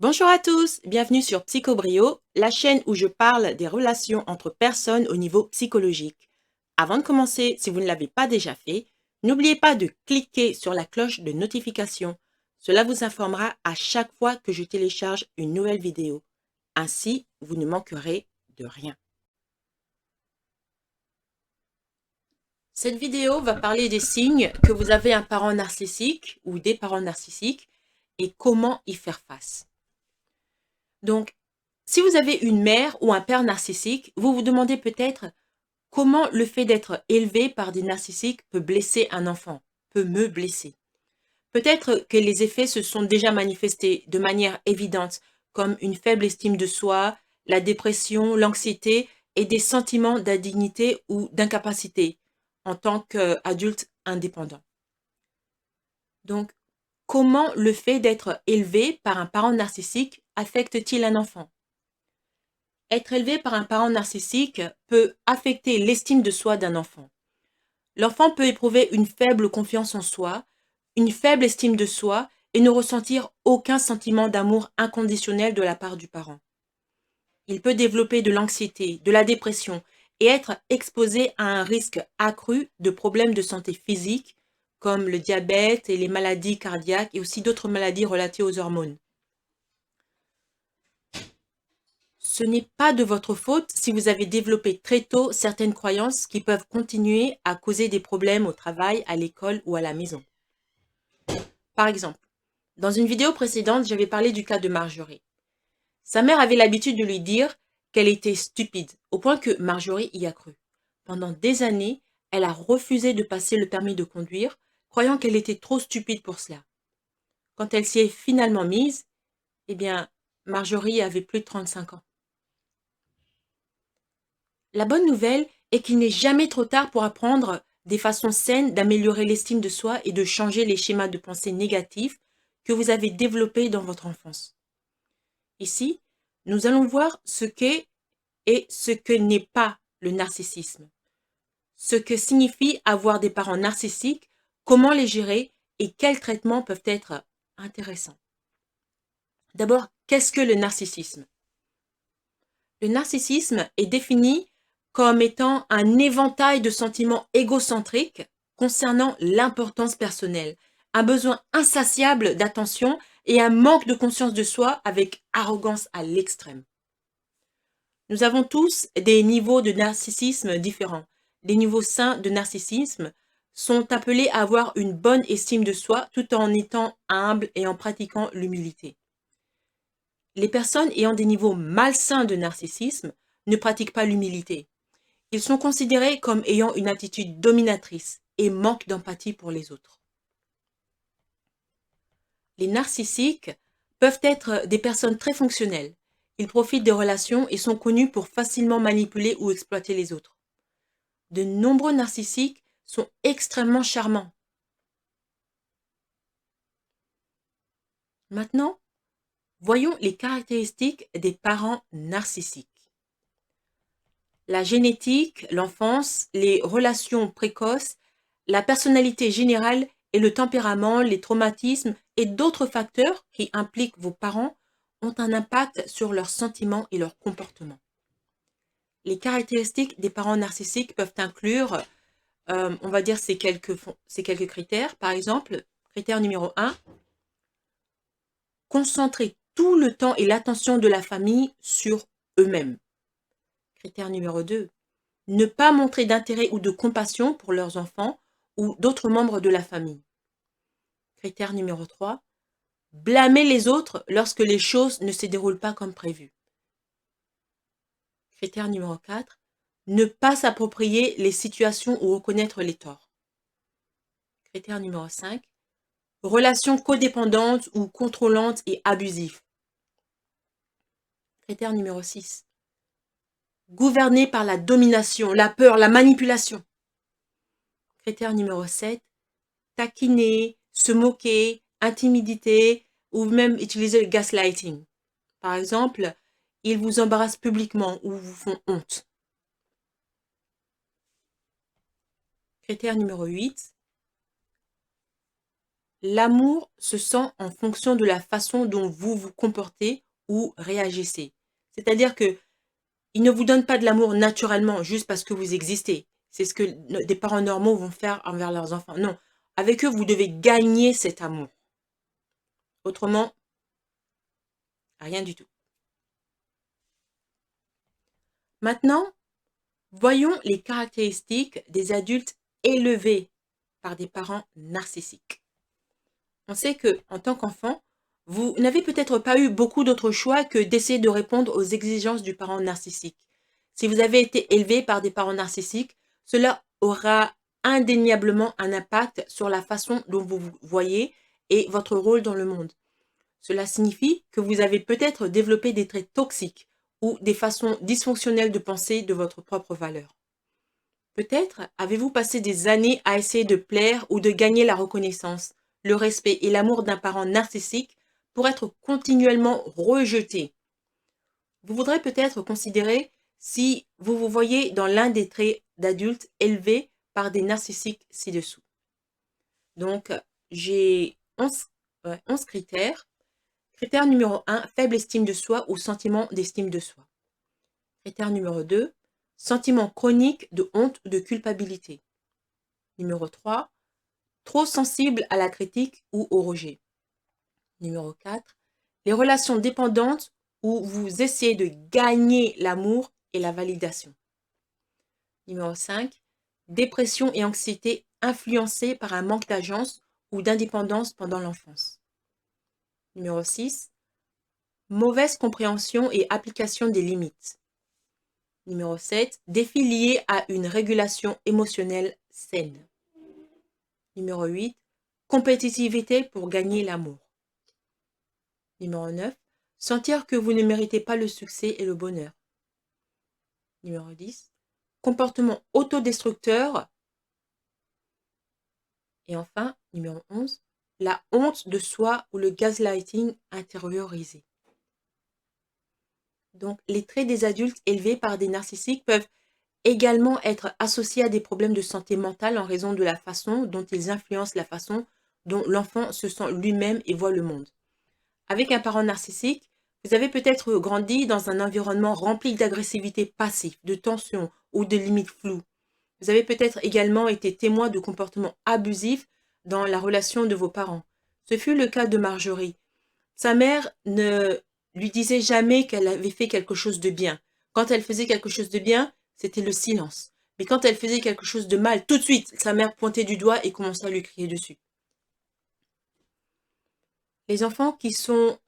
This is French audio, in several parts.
Bonjour à tous, bienvenue sur Psychobrio, la chaîne où je parle des relations entre personnes au niveau psychologique. Avant de commencer, si vous ne l'avez pas déjà fait, n'oubliez pas de cliquer sur la cloche de notification. Cela vous informera à chaque fois que je télécharge une nouvelle vidéo. Ainsi, vous ne manquerez de rien. Cette vidéo va parler des signes que vous avez un parent narcissique ou des parents narcissiques et comment y faire face. Donc, si vous avez une mère ou un père narcissique, vous vous demandez peut-être comment le fait d'être élevé par des narcissiques peut blesser un enfant, peut me blesser. Peut-être que les effets se sont déjà manifestés de manière évidente, comme une faible estime de soi, la dépression, l'anxiété et des sentiments d'indignité ou d'incapacité en tant qu'adulte indépendant. Donc, comment le fait d'être élevé par un parent narcissique affecte-t-il un enfant? Être élevé par un parent narcissique peut affecter l'estime de soi d'un enfant. L'enfant peut éprouver une faible confiance en soi, une faible estime de soi et ne ressentir aucun sentiment d'amour inconditionnel de la part du parent. Il peut développer de l'anxiété, de la dépression et être exposé à un risque accru de problèmes de santé physique comme le diabète et les maladies cardiaques et aussi d'autres maladies relatées aux hormones. Ce n'est pas de votre faute si vous avez développé très tôt certaines croyances qui peuvent continuer à causer des problèmes au travail, à l'école ou à la maison. Par exemple, dans une vidéo précédente, j'avais parlé du cas de Marjorie. Sa mère avait l'habitude de lui dire qu'elle était stupide, au point que Marjorie y a cru. Pendant des années, elle a refusé de passer le permis de conduire, croyant qu'elle était trop stupide pour cela. Quand elle s'y est finalement mise, eh bien, Marjorie avait plus de 35 ans. La bonne nouvelle est qu'il n'est jamais trop tard pour apprendre des façons saines d'améliorer l'estime de soi et de changer les schémas de pensée négatifs que vous avez développés dans votre enfance. Ici, nous allons voir ce qu'est et ce que n'est pas le narcissisme, ce que signifie avoir des parents narcissiques, comment les gérer et quels traitements peuvent être intéressants. D'abord, qu'est-ce que le narcissisme? Le narcissisme est défini comme étant un éventail de sentiments égocentriques concernant l'importance personnelle, un besoin insatiable d'attention et un manque de conscience de soi avec arrogance à l'extrême. Nous avons tous des niveaux de narcissisme différents. Les niveaux sains de narcissisme sont appelés à avoir une bonne estime de soi tout en étant humble et en pratiquant l'humilité. Les personnes ayant des niveaux malsains de narcissisme ne pratiquent pas l'humilité. Ils sont considérés comme ayant une attitude dominatrice et manquent d'empathie pour les autres. Les narcissiques peuvent être des personnes très fonctionnelles. Ils profitent des relations et sont connus pour facilement manipuler ou exploiter les autres. De nombreux narcissiques sont extrêmement charmants. Maintenant, voyons les caractéristiques des parents narcissiques. La génétique, l'enfance, les relations précoces, la personnalité générale et le tempérament, les traumatismes et d'autres facteurs qui impliquent vos parents ont un impact sur leurs sentiments et leur comportement. Les caractéristiques des parents narcissiques peuvent inclure, on va dire, ces quelques critères. Par exemple, critère numéro 1, concentrer tout le temps et l'attention de la famille sur eux-mêmes. Critère numéro 2, ne pas montrer d'intérêt ou de compassion pour leurs enfants ou d'autres membres de la famille. Critère numéro 3, blâmer les autres lorsque les choses ne se déroulent pas comme prévu. Critère numéro 4, ne pas s'approprier les situations ou reconnaître les torts. Critère numéro 5, relations codépendantes ou contrôlantes et abusives. Critère numéro 6, gouverné par la domination, la peur, la manipulation. Critère numéro 7, taquiner, se moquer, intimider ou même utiliser le gaslighting. Par exemple, ils vous embarrassent publiquement ou vous font honte. Critère numéro 8, L'amour se sent en fonction de la façon dont vous vous comportez ou réagissez. C'est-à-dire que il ne vous donne pas de l'amour naturellement juste parce que vous existez. C'est ce que des parents normaux vont faire envers leurs enfants. Non, avec eux, vous devez gagner cet amour. Autrement, rien du tout. Maintenant, voyons les caractéristiques des adultes élevés par des parents narcissiques. On sait que, en tant qu'enfant, vous n'avez peut-être pas eu beaucoup d'autres choix que d'essayer de répondre aux exigences du parent narcissique. Si vous avez été élevé par des parents narcissiques, cela aura indéniablement un impact sur la façon dont vous vous voyez et votre rôle dans le monde. Cela signifie que vous avez peut-être développé des traits toxiques ou des façons dysfonctionnelles de penser de votre propre valeur. Peut-être avez-vous passé des années à essayer de plaire ou de gagner la reconnaissance, le respect et l'amour d'un parent narcissique pour être continuellement rejeté. Vous voudrez peut-être considérer si vous vous voyez dans l'un des traits d'adultes élevés par des narcissiques ci-dessous. Donc, j'ai 11 critères. Critère numéro 1, faible estime de soi ou sentiment d'estime de soi. Critère numéro 2, sentiment chronique de honte ou de culpabilité. Numéro 3, trop sensible à la critique ou au rejet. Numéro 4, les relations dépendantes où vous essayez de gagner l'amour et la validation. Numéro 5, dépression et anxiété influencées par un manque d'agence ou d'indépendance pendant l'enfance. Numéro 6, mauvaise compréhension et application des limites. Numéro 7, défis liés à une régulation émotionnelle saine. Numéro 8, compétitivité pour gagner l'amour. Numéro 9, sentir que vous ne méritez pas le succès et le bonheur. Numéro 10, comportement autodestructeur. Et enfin, numéro 11, la honte de soi ou le gaslighting intériorisé. Donc, les traits des adultes élevés par des narcissiques peuvent également être associés à des problèmes de santé mentale en raison de la façon dont ils influencent la façon dont l'enfant se sent lui-même et voit le monde. Avec un parent narcissique, vous avez peut-être grandi dans un environnement rempli d'agressivité passive, de tension ou de limites floues. Vous avez peut-être également été témoin de comportements abusifs dans la relation de vos parents. Ce fut le cas de Marjorie. Sa mère ne lui disait jamais qu'elle avait fait quelque chose de bien. Quand elle faisait quelque chose de bien, c'était le silence. Mais quand elle faisait quelque chose de mal, tout de suite, sa mère pointait du doigt et commençait à lui crier dessus. Les enfants qui sont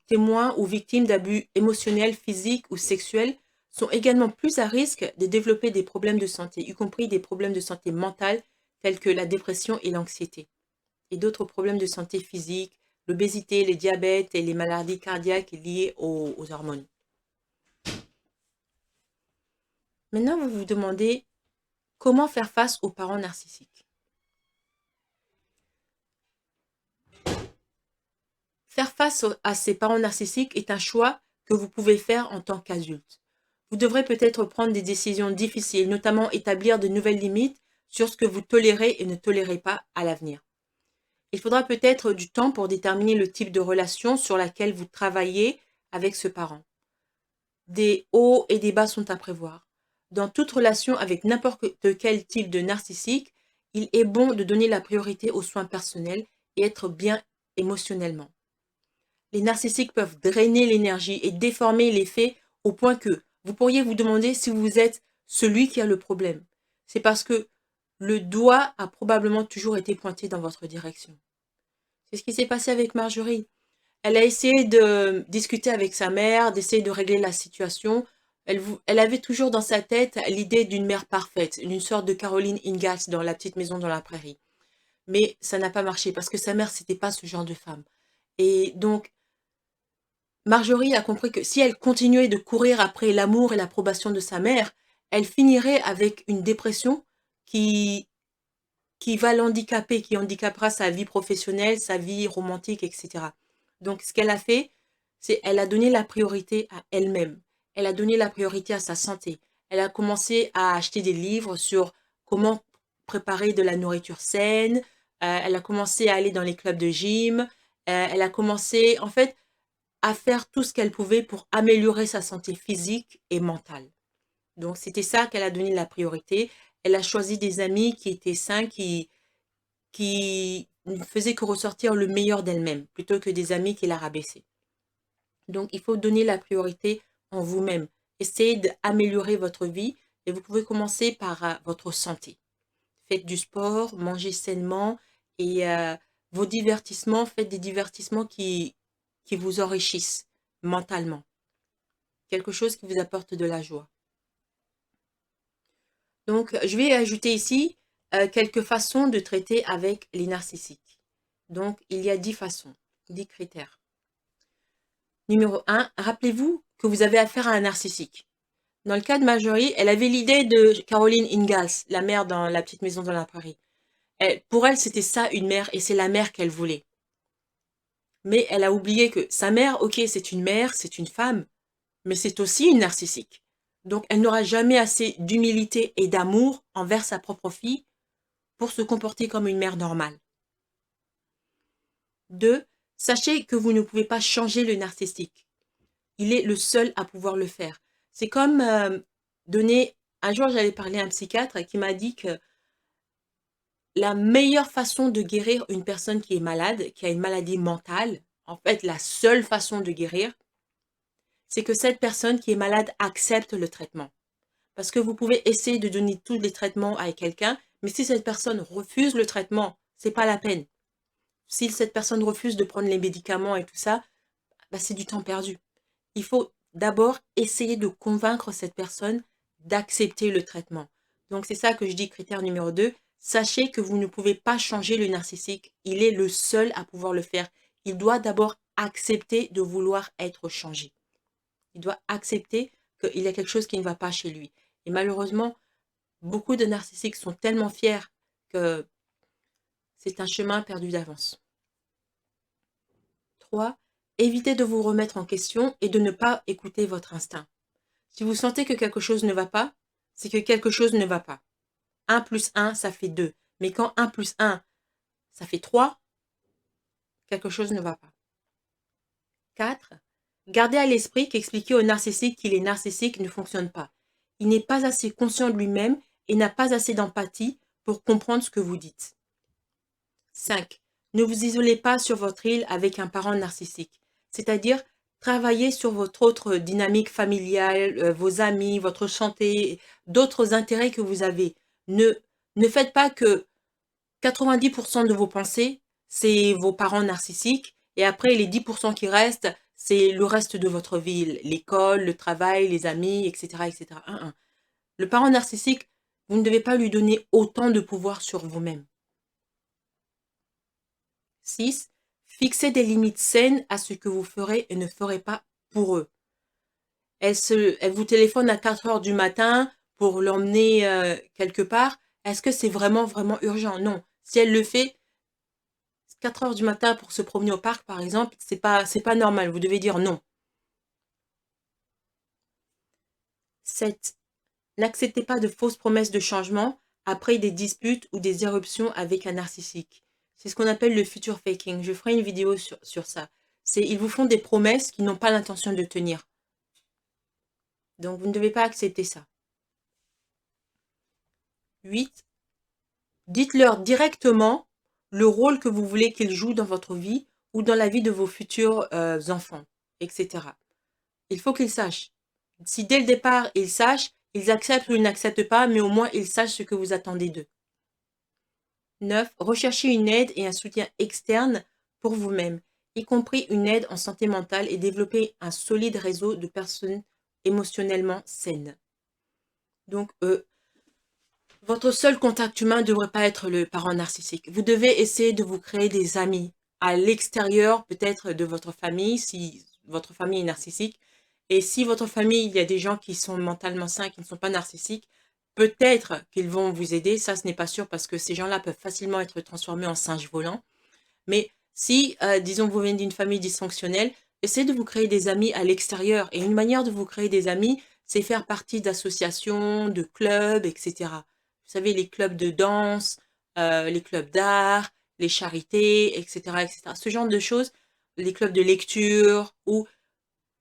témoins ou victimes d'abus émotionnels, physiques ou sexuels sont également plus à risque de développer des problèmes de santé, y compris des problèmes de santé mentale tels que la dépression et l'anxiété, et d'autres problèmes de santé physique, l'obésité, les diabètes et les maladies cardiaques liées aux hormones. Maintenant, vous vous demandez comment faire face aux parents narcissiques. Faire face à ces parents narcissiques est un choix que vous pouvez faire en tant qu'adulte. Vous devrez peut-être prendre des décisions difficiles, notamment établir de nouvelles limites sur ce que vous tolérez et ne tolérez pas à l'avenir. Il faudra peut-être du temps pour déterminer le type de relation sur laquelle vous travaillez avec ce parent. Des hauts et des bas sont à prévoir. Dans toute relation avec n'importe quel type de narcissique, il est bon de donner la priorité aux soins personnels et être bien émotionnellement. Les narcissiques peuvent drainer l'énergie et déformer les faits au point que vous pourriez vous demander si vous êtes celui qui a le problème. C'est parce que le doigt a probablement toujours été pointé dans votre direction. C'est ce qui s'est passé avec Marjorie. Elle a essayé de discuter avec sa mère, d'essayer de régler la situation. Elle avait toujours dans sa tête l'idée d'une mère parfaite, une sorte de Caroline Ingalls dans La petite maison dans la prairie. Mais ça n'a pas marché parce que sa mère, c'était pas ce genre de femme. Et donc, Marjorie a compris que si elle continuait de courir après l'amour et l'approbation de sa mère, elle finirait avec une dépression qui, qui va l'handicaper, qui handicapera sa vie professionnelle, sa vie romantique, etc. Donc, ce qu'elle a fait, c'est elle a donné la priorité à elle-même. Elle a donné la priorité à sa santé. Elle a commencé à acheter des livres sur comment préparer de la nourriture saine, Elle a commencé à aller dans les clubs de gym. Elle a commencé, en fait, à faire tout ce qu'elle pouvait pour améliorer sa santé physique et mentale. Donc, c'était ça qu'elle a donné la priorité. Elle a choisi des amis qui étaient sains, qui ne faisaient que ressortir le meilleur d'elle-même, plutôt que des amis qui la rabaissaient. Donc, il faut donner la priorité en vous-même. Essayez d'améliorer votre vie et vous pouvez commencer par votre santé. Faites du sport, mangez sainement et vos divertissements, faites des divertissements qui vous enrichissent mentalement. Quelque chose qui vous apporte de la joie. Donc, je vais ajouter ici quelques façons de traiter avec les narcissiques. Donc, il y a 10 façons, 10 critères. Numéro 1, rappelez-vous que vous avez affaire à un narcissique. Dans le cas de Marjorie, elle avait l'idée de Caroline Ingalls, la mère dans La petite maison dans la prairie. Pour elle, c'était ça une mère et c'est la mère qu'elle voulait. Mais elle a oublié que sa mère, ok, c'est une femme, mais c'est aussi une narcissique. Donc, elle n'aura jamais assez d'humilité et d'amour envers sa propre fille pour se comporter comme une mère normale. 2. Sachez que vous ne pouvez pas changer le narcissique. Il est le seul à pouvoir le faire. C'est comme donner... Un jour, j'avais parlé à un psychiatre qui m'a dit que la meilleure façon de guérir une personne qui est malade, qui a une maladie mentale, en fait, la seule façon de guérir, c'est que cette personne qui est malade accepte le traitement. Parce que vous pouvez essayer de donner tous les traitements à quelqu'un, mais si cette personne refuse le traitement, c'est pas la peine. Si cette personne refuse de prendre les médicaments et tout ça, bah, c'est du temps perdu. Il faut d'abord essayer de convaincre cette personne d'accepter le traitement. Donc, c'est ça que je dis, critère numéro 2. Sachez que vous ne pouvez pas changer le narcissique. Il est le seul à pouvoir le faire. Il doit d'abord accepter de vouloir être changé. Il doit accepter qu'il y a quelque chose qui ne va pas chez lui. Et malheureusement, beaucoup de narcissiques sont tellement fiers que c'est un chemin perdu d'avance. 3. Évitez de vous remettre en question et de ne pas écouter votre instinct. Si vous sentez que quelque chose ne va pas, c'est que quelque chose ne va pas. 1 plus 1, ça fait 2. Mais quand 1 plus 1, ça fait 3, quelque chose ne va pas. 4. Gardez à l'esprit qu'expliquer au narcissique qu'il est narcissique ne fonctionne pas. Il n'est pas assez conscient de lui-même et n'a pas assez d'empathie pour comprendre ce que vous dites. 5. Ne vous isolez pas sur votre île avec un parent narcissique. C'est-à-dire, travaillez sur votre autre dynamique familiale, vos amis, votre santé, d'autres intérêts que vous avez. Ne faites pas que 90% de vos pensées, c'est vos parents narcissiques, et après les 10% qui restent, c'est le reste de votre vie, l'école, le travail, les amis, etc. etc. Le parent narcissique, vous ne devez pas lui donner autant de pouvoir sur vous-même. 6. Fixez des limites saines à ce que vous ferez et ne ferez pas pour eux. Elle vous téléphone à 4 heures du matin pour l'emmener quelque part. Est-ce que c'est vraiment urgent? Non. Si elle le fait, 4 heures du matin pour se promener au parc, par exemple, c'est pas normal. Vous devez dire non. 7. N'acceptez pas de fausses promesses de changement après des disputes ou des éruptions avec un narcissique. C'est ce qu'on appelle le future faking. Je ferai une vidéo sur ça. Ils vous font des promesses qu'ils n'ont pas l'intention de tenir. Donc, vous ne devez pas accepter ça. 8. Dites-leur directement le rôle que vous voulez qu'ils jouent dans votre vie ou dans la vie de vos futurs enfants, etc. Il faut qu'ils sachent. Si dès le départ, ils sachent, ils acceptent ou ils n'acceptent pas, mais au moins ils sachent ce que vous attendez d'eux. 9. Recherchez une aide et un soutien externe pour vous-même, y compris une aide en santé mentale et développer un solide réseau de personnes émotionnellement saines. Donc, votre seul contact humain ne devrait pas être le parent narcissique. Vous devez essayer de vous créer des amis à l'extérieur, peut-être de votre famille, si votre famille est narcissique. Et si votre famille, il y a des gens qui sont mentalement sains, qui ne sont pas narcissiques, peut-être qu'ils vont vous aider. Ça, ce n'est pas sûr parce que ces gens-là peuvent facilement être transformés en singes volants. Mais si, disons, vous venez d'une famille dysfonctionnelle, essayez de vous créer des amis à l'extérieur. Et une manière de vous créer des amis, c'est faire partie d'associations, de clubs, etc. Vous savez, les clubs de danse, les clubs d'art, les charités, etc., etc. Ce genre de choses, les clubs de lecture, ou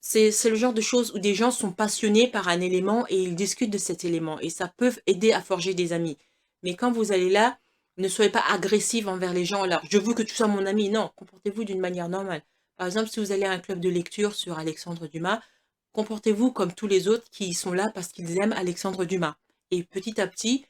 c'est le genre de choses où des gens sont passionnés par un élément et ils discutent de cet élément. Et ça peut aider à forger des amis. Mais quand vous allez là, ne soyez pas agressif envers les gens. Alors, je veux que tu sois mon ami. Non, comportez-vous d'une manière normale. Par exemple, si vous allez à un club de lecture sur Alexandre Dumas, comportez-vous comme tous les autres qui sont là parce qu'ils aiment Alexandre Dumas. Et petit à petit,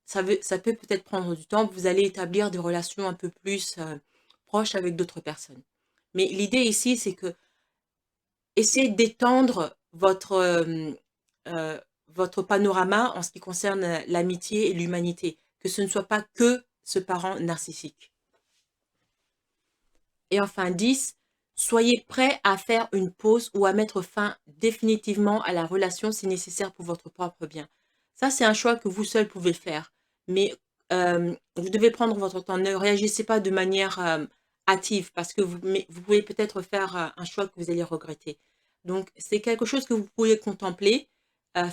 ça peut peut-être prendre du temps. Vous allez établir des relations un peu plus proches avec d'autres personnes. Mais l'idée ici, c'est que essayez d'étendre votre panorama en ce qui concerne l'amitié et l'humanité, que ce ne soit pas que ce parent narcissique. Et enfin 10, soyez prêt à faire une pause ou à mettre fin définitivement à la relation si nécessaire pour votre propre bien. Ça, c'est un choix que vous seul pouvez faire. Mais vous devez prendre votre temps. Ne réagissez pas de manière hâtive parce que vous pouvez peut-être faire un choix que vous allez regretter. Donc, c'est quelque chose que vous pouvez contempler,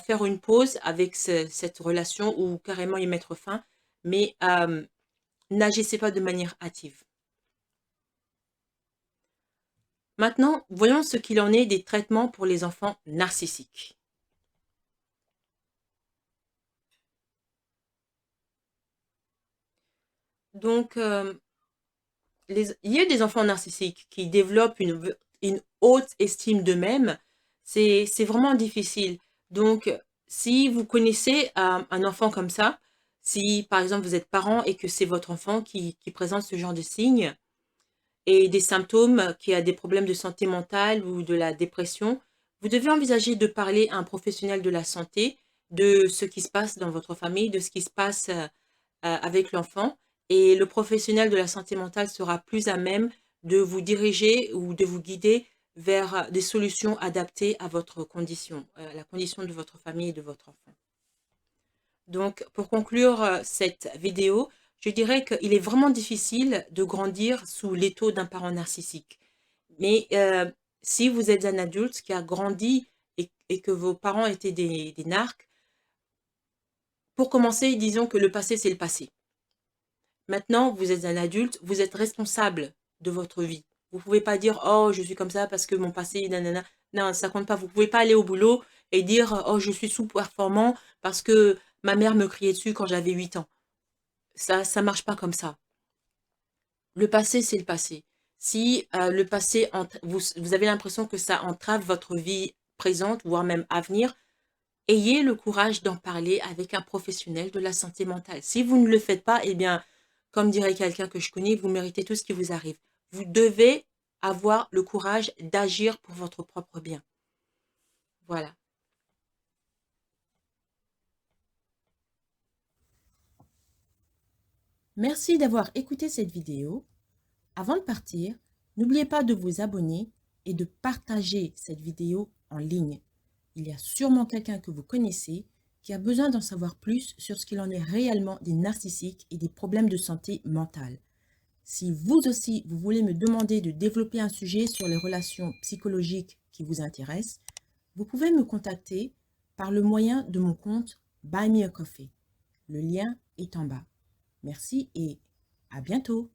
faire une pause avec cette relation ou carrément y mettre fin. Mais n'agissez pas de manière hâtive. Maintenant, voyons ce qu'il en est des traitements pour les enfants narcissiques. Donc, il y a des enfants narcissiques qui développent une haute estime d'eux-mêmes. C'est vraiment difficile. Donc, si vous connaissez un enfant comme ça, si par exemple vous êtes parent et que c'est votre enfant qui présente ce genre de signes et des symptômes, qui a des problèmes de santé mentale ou de la dépression, vous devez envisager de parler à un professionnel de la santé de ce qui se passe dans votre famille, de ce qui se passe avec l'enfant. Et le professionnel de la santé mentale sera plus à même de vous diriger ou de vous guider vers des solutions adaptées à votre condition, la condition de votre famille et de votre enfant. Donc, pour conclure cette vidéo, je dirais qu'il est vraiment difficile de grandir sous l'étau d'un parent narcissique. Mais si vous êtes un adulte qui a grandi et que vos parents étaient des narcs, pour commencer, disons que le passé, c'est le passé. Maintenant, vous êtes un adulte, vous êtes responsable de votre vie. Vous ne pouvez pas dire: «Oh, je suis comme ça parce que mon passé, nanana». Non, ça compte pas. Vous ne pouvez pas aller au boulot et dire: «Oh, je suis sous-performant parce que ma mère me criait dessus quand j'avais 8 ans». Ça marche pas comme ça. Le passé, c'est le passé. Si le passé, vous avez l'impression que ça entrave votre vie présente, voire même à venir, ayez le courage d'en parler avec un professionnel de la santé mentale. Si vous ne le faites pas, eh bien, comme dirait quelqu'un que je connais, vous méritez tout ce qui vous arrive. Vous devez avoir le courage d'agir pour votre propre bien. Voilà. Merci d'avoir écouté cette vidéo. Avant de partir, n'oubliez pas de vous abonner et de partager cette vidéo en ligne. Il y a sûrement quelqu'un que vous connaissez qui a besoin d'en savoir plus sur ce qu'il en est réellement des narcissiques et des problèmes de santé mentale. Si vous aussi, vous voulez me demander de développer un sujet sur les relations psychologiques qui vous intéressent, vous pouvez me contacter par le moyen de mon compte Buy Me a Coffee. Le lien est en bas. Merci et à bientôt.